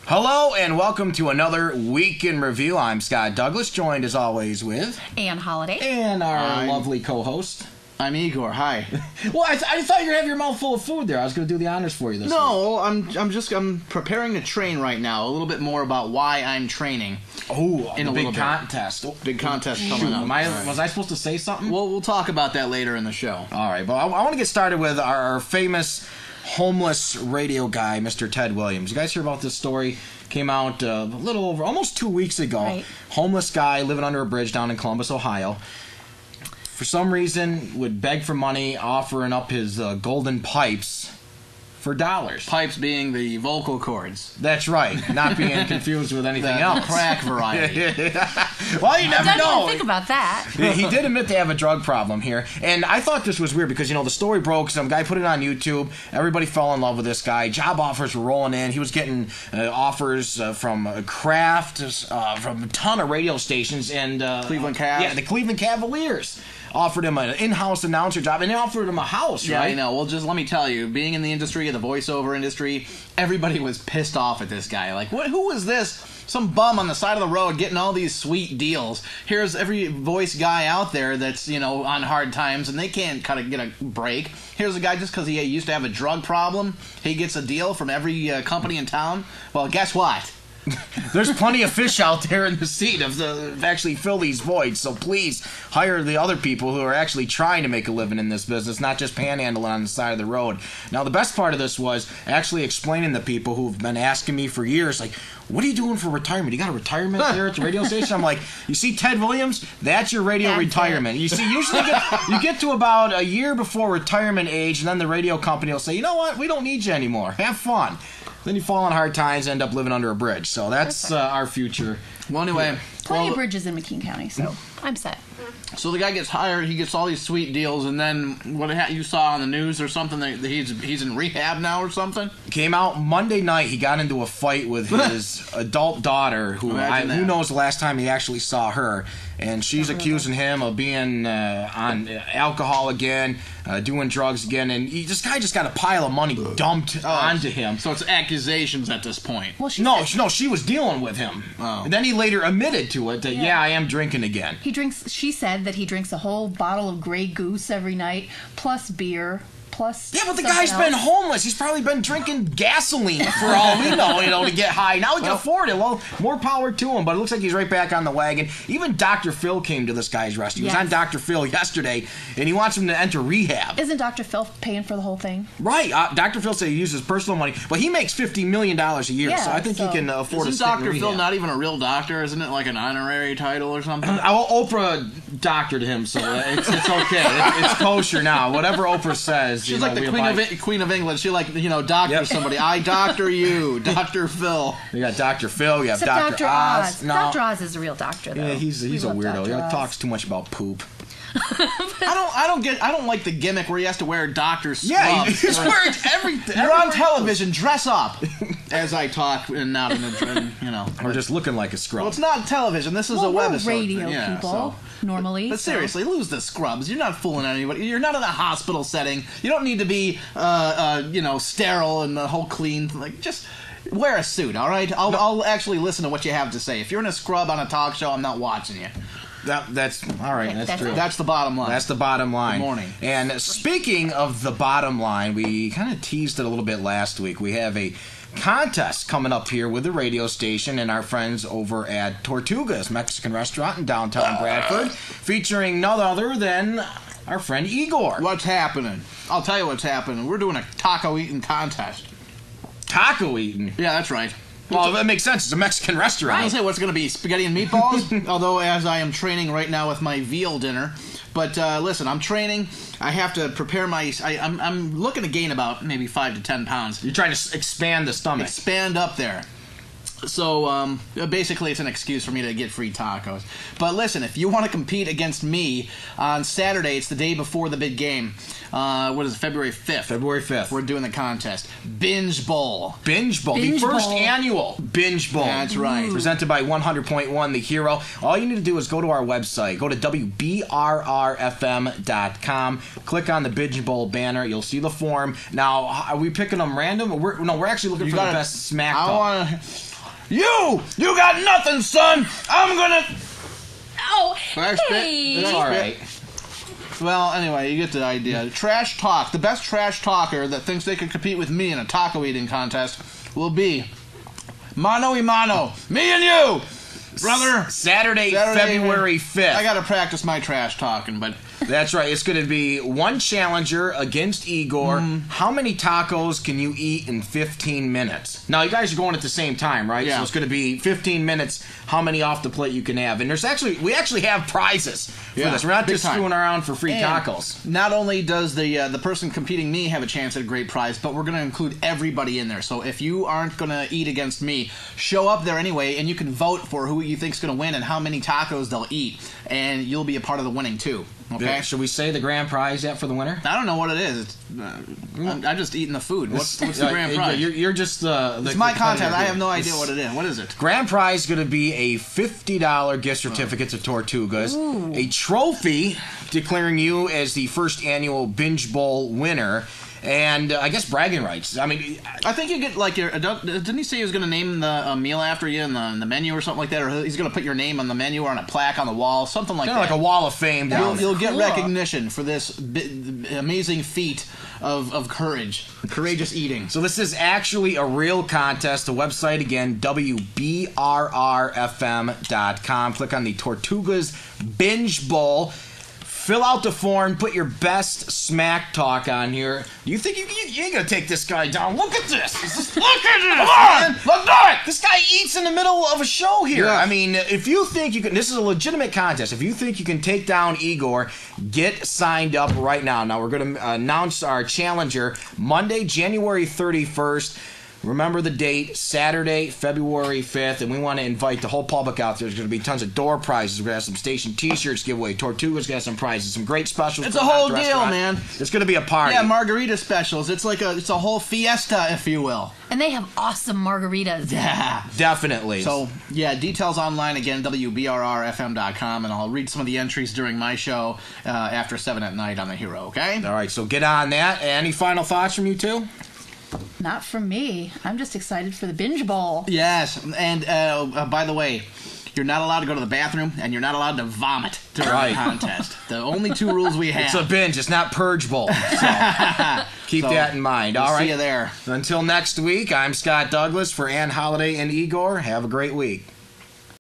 Hello and welcome to another Week in Review. I'm Scott Douglas, joined as always with Ann Holiday and our lovely co-host. I'm Igor. Hi. Well, I thought you were going to have your mouth full of food there. I was going to do the honors for you this week. No, I'm preparing to train right now. A little bit more about why I'm training. Oh, in a big little contest. Big contest coming up. Was I supposed to say something? Well, we'll talk about that later in the show. All right, but I want to get started with our famous homeless radio guy, Mr. Ted Williams. You guys hear about this story? Came out a little over, almost 2 weeks ago. Right. Homeless guy living under a bridge down in Columbus, Ohio. For some reason, would beg for money, offering up his golden pipes for dollars. Pipes being the vocal cords. That's right. Not being confused with anything else. Crack variety. Well, you never I know. didn't even think about that. He did admit to have a drug problem here. And I thought this was weird because, the story broke. Some guy put it on YouTube. Everybody fell in love with this guy. Job offers were rolling in. He was getting offers from Kraft, from a ton of radio stations. And Cleveland Cavs. Yeah, the Cleveland Cavaliers offered him an in-house announcer job, and they offered him a house, Yeah, right? I know. Well, just let me tell you, being in the industry, the voiceover industry, everybody was pissed off at this guy. Like, who is this? Some bum on the side of the road getting all these sweet deals. Here's every voice guy out there that's, on hard times, and they can't get a break. Here's a guy just because he used to have a drug problem. He gets a deal from every company in town. Well, guess what? There's plenty of fish out there in the sea to actually fill these voids, so please hire the other people who are actually trying to make a living in this business, not just panhandling on the side of the road. Now, the best part of this was actually explaining to people who've been asking me for years, like, what are you doing for retirement? You got a retirement there at the radio station? I'm like, you see Ted Williams? That's your radio retirement. You see, usually you get to about a year before retirement age, and then the radio company will say, you know what? We don't need you anymore. Have fun. Then you fall on hard times, end up living under a bridge. So that's our future. Well, anyway. Plenty of bridges in McKean County, so I'm set. So the guy gets hired, he gets all these sweet deals, and then you saw on the news or something that he's in rehab now or something? Came out Monday night, he got into a fight with his adult daughter, who knows the last time he actually saw her, and she's accusing him of being on alcohol again, doing drugs again, and this guy just got a pile of money dumped onto him. So it's accusations at this point. Well, she was dealing with him. Oh. And then he later admitted to it that, I am drinking again. She said that he drinks a whole bottle of Grey Goose every night, plus beer, plus... Yeah, but the guy's been homeless. He's probably been drinking gasoline for all we know, to get high. Now he can afford it. Well, more power to him, but it looks like he's right back on the wagon. Even Dr. Phil came to this guy's rescue. He was on Dr. Phil yesterday, and he wants him to enter rehab. Isn't Dr. Phil paying for the whole thing? Right. Dr. Phil said he uses personal money, but he makes $50 million a year, so I think he can afford to stick in rehab. Isn't Dr. Phil not even a real doctor? Isn't it like an honorary title or something? Oprah doctored him, so it's okay. It's kosher now. Whatever Oprah says. She's like the Queen of England. She doctors somebody. I doctor you, Dr. Phil. You got Dr. Phil. You have Except Dr. Oz. No. Dr. Oz is a real doctor, though. Yeah, he's a weirdo. He talks too much about poop. I don't like the gimmick where he has to wear doctor scrubs. Yeah, he's wearing everything. You're on television. Dress up. As I talk and not in the Or just looking like a scrub. Well, it's not television. This is a webisode. Radio people normally. But seriously, lose the scrubs. You're not fooling anybody. You're not in a hospital setting. You don't need to be sterile and the whole clean. Just wear a suit, all right? I'll actually listen to what you have to say. If you're in a scrub on a talk show, I'm not watching you. That's all right. That's true. That's the bottom line. That's the bottom line. Good morning. And speaking of the bottom line, we kind of teased it a little bit last week. We have a contest coming up here with the radio station and our friends over at Tortugas Mexican Restaurant in downtown Bradford, featuring none other than our friend Igor. What's happening? I'll tell you what's happening. We're doing a taco eating contest. Taco eating? Yeah, that's right. Well, that makes sense. It's a Mexican restaurant. I was going to say, what's going to be? Spaghetti and meatballs? Although, as I am training right now with my veal dinner. But listen, I'm training. I have to prepare my... I'm looking to gain about maybe 5 to 10 pounds. You're trying to expand the stomach. Expand up there. So, basically, it's an excuse for me to get free tacos. But listen, if you want to compete against me on Saturday, it's the day before the big game. What is it, February 5th? February 5th. We're doing the contest. Binge Bowl. Binge Bowl. The first annual Binge Bowl. That's right. Presented by 100.1 The Hero. All you need to do is go to our website. Go to WBRRFM.com. Click on the Binge Bowl banner. You'll see the form. Now, are we picking them random? We're actually looking for the best smack talk. You got nothing, son. I'm gonna. Oh, Trash hey. spit. It's all right. Well, anyway, you get the idea. Trash talk. The best trash talker that thinks they can compete with me in a taco eating contest will be mano y mano. Me and you, brother. Saturday February 5th. I gotta practice my trash talking, but That's right. It's going to be one challenger against Igor. How many tacos can you eat in 15 minutes? Now, you guys are going at the same time, right? Yeah. So it's going to be 15 minutes, how many off the plate you can have. And we actually have prizes for this. We're not big just time. screwing around for free And tacos. not only does the person competing me have a chance at a great prize, but we're going to include everybody in there. So if you aren't going to eat against me, show up there anyway, and you can vote for who you think's going to win and how many tacos they'll eat, and you'll be a part of the winning too. Okay. Should we say the grand prize yet for the winner? I don't know what it is. It's, I'm just eating the food. What's the grand prize? You're just the. It's my contest. I have no idea what it is. What is it? Grand prize is going to be a $50 gift certificate to Tortugas, a trophy declaring you as the first annual Binge Bowl winner, and I guess bragging rights. I mean, I think you get like your. Didn't he say he was going to name the meal after you in the menu or something like that, or he's going to put your name on the menu or on a plaque on the wall, something like kind of that. like a wall of fame down there. You'll get recognition for this amazing feat of courage, courageous eating. So this is actually a real contest. The website again, WBRRFM.com. Click on the Tortugas Binge Bowl. Fill out the form. Put your best smack talk on here. Do you think you ain't gonna take this guy down? Look at this. Look at this. Come on. Look at it. This guy eats in the middle of a show here. Yeah. I mean, if you think you can, this is a legitimate contest. If you think you can take down Igor, get signed up right now. Now we're gonna announce our challenger Monday, January 31st. Remember the date, Saturday, February 5th, and we want to invite the whole public out there. There's going to be tons of door prizes. We're going to have some station T-shirts giveaway. Tortuga's got some prizes, some great specials. It's from a whole the deal, restaurant. man. It's going to be a party. Yeah, margarita specials. It's like it's a whole fiesta, if you will. And they have awesome margaritas. Yeah. Definitely. So, yeah, details online again, WBRRFM.com, and I'll read some of the entries during my show after 7 at night on The Hero, okay? All right, so get on that. Any final thoughts from you two? Not from me. I'm just excited for the Binge Bowl. Yes, and by the way, you're not allowed to go to the bathroom, and you're not allowed to vomit during the contest. The only two rules we have. It's a binge. It's not Purge Bowl. So keep that in mind. All right. See you there. Until next week, I'm Scott Douglas for Ann Holliday and Igor. Have a great week.